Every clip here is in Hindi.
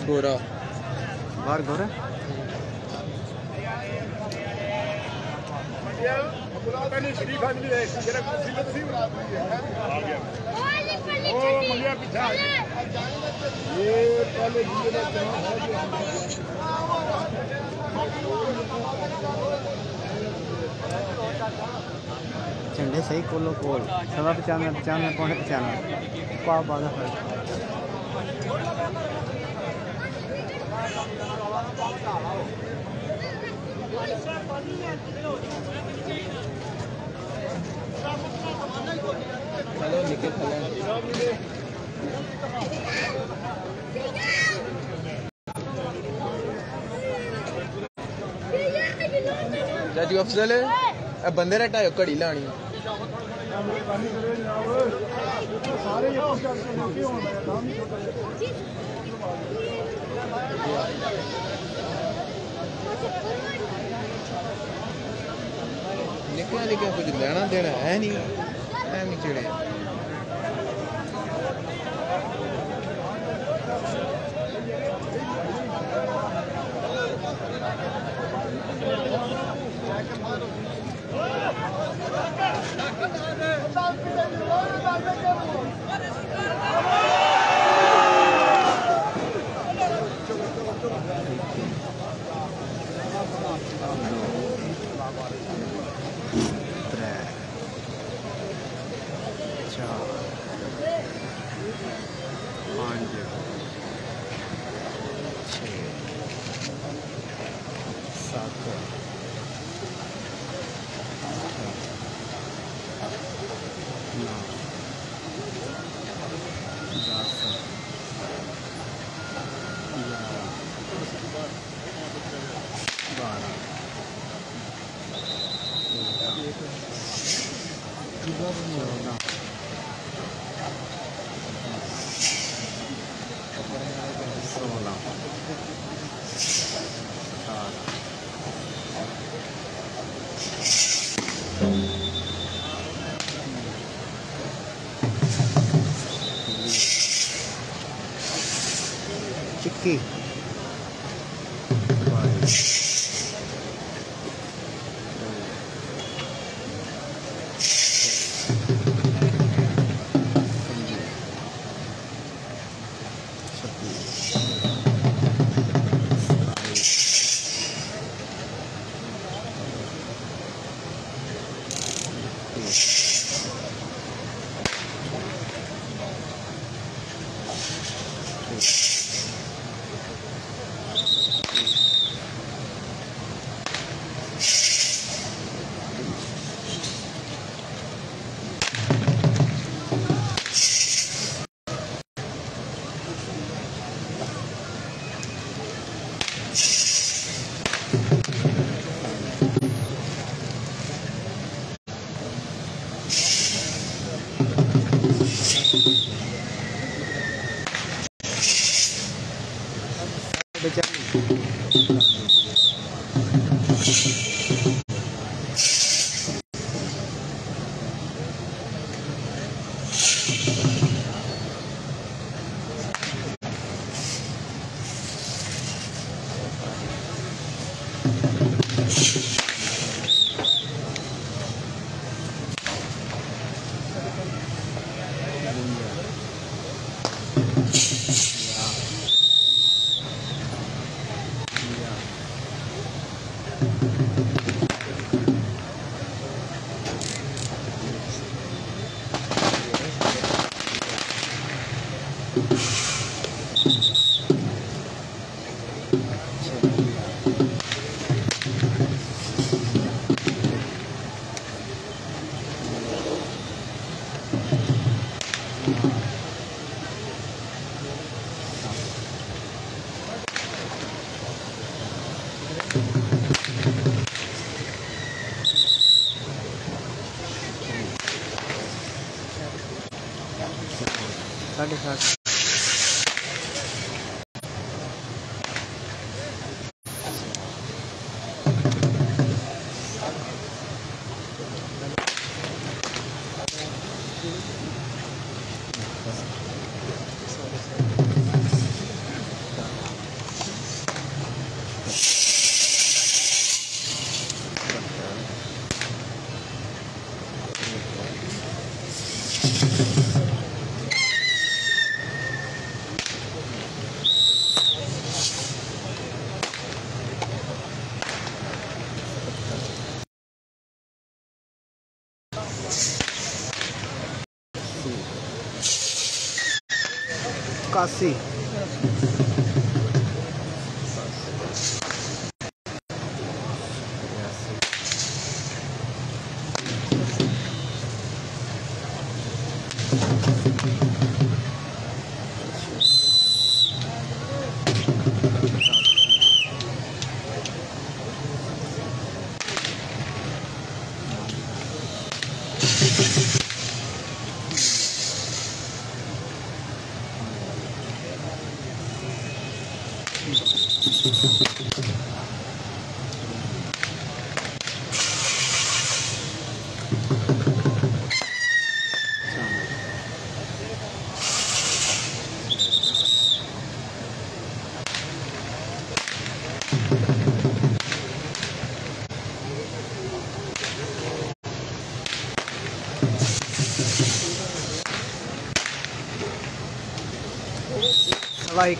गोरा बाहर गोरा झंडे सही कोलो कोल 95 95.95 पा बादा चलो निकल चाची अफजल बंदे रटायो घड़ी लानी निकला निकला कुछ लेना देना है नहीं चिड़े चिक्की साढ़े सात 80 like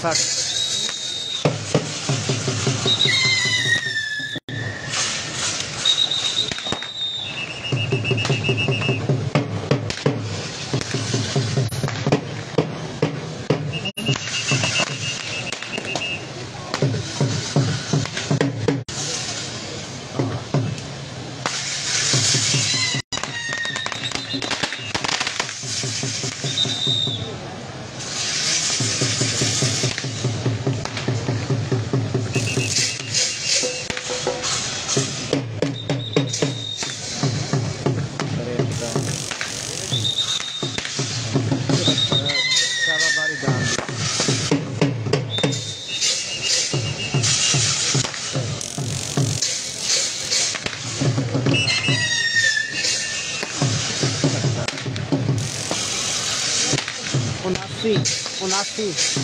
$40 $79 79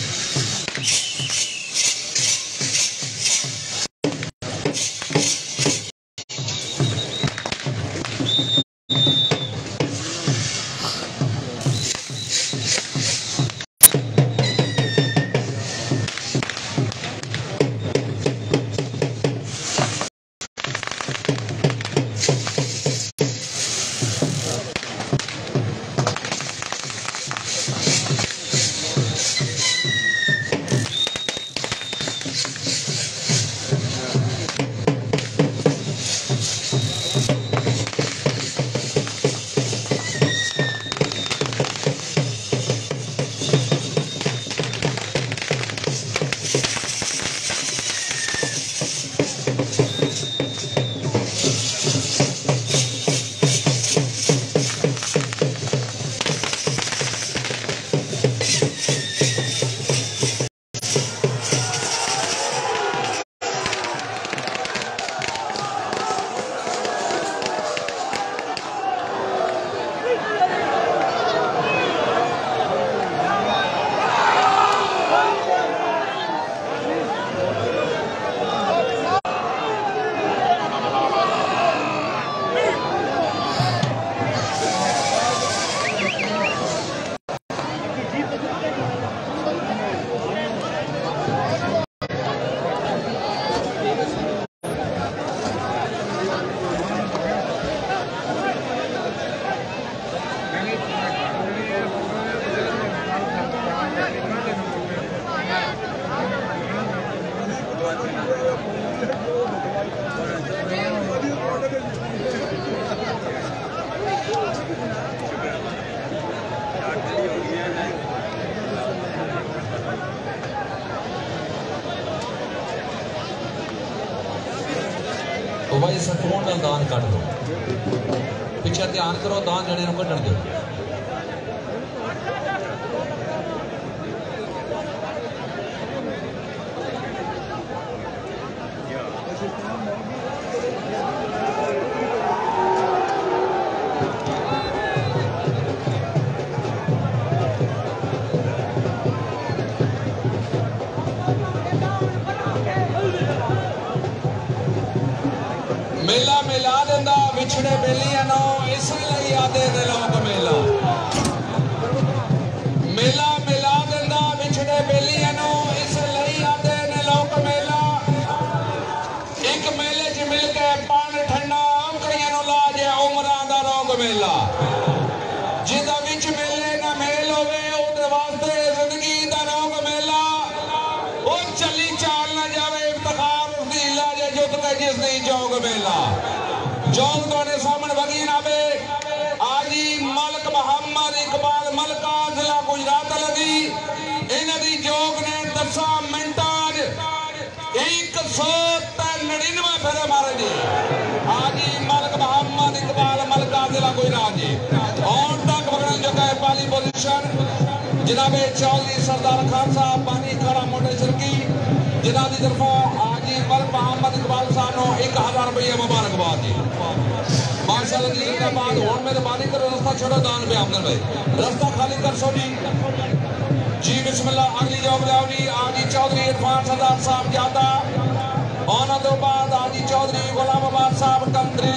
तो भाई सकून नाल दान कट दो पिछे ध्यान करो दान जने कढ़न दो मेला मिला देंदा विछड़े बेलियां नो इसलिए आदे दे लोग मेला मेला मिला देंदा विछड़े बेलियां नो इसलिए आदे ने लोग मेला एक मेले च मिल के पान ठंडा अंकड़ियां नो लाजे उमरां दा रोग मेला जिदा विच मेले ना मेल होवे ओदे वास्ते जिंदगी दा रोग मेला ओ चली चाल ना जावे इफ्तिखार उसदी लाजे जुत के जिसदी जोग मेला जोग तोड़े सामने बगी नाबे आजी मलक मोहम्मद इकबाल मलका जिला गुजरात लगी इन दी जोग ने 10 मिनटां 199 फेरे मारे जी आजी मलक मोहम्मद इकबाल मलका जिला गुजरात जी और तक बगड़न जगह पाली पोजीशन जनाबे चौधरी सरदार खान साहब पानी खड़ा मोटे सिरकी जिन्हों की तरफों आजी मलक मोहम्मद इकबाल साहब को 1000 रुपये मुबारकबाद जी माशाअल्लाह जी जिंदाबाद होने मेहरबानी करो रास्ता छोड़ो दान पे आमदन भाई रास्ता खाली कर सो जी बिस्मिल्लाह अगली जॉब ले जी आजी चौधरी इरफान सरदार साहब जाता और तो बाद आजी चौधरी गुलामाबाद साहब कंत्री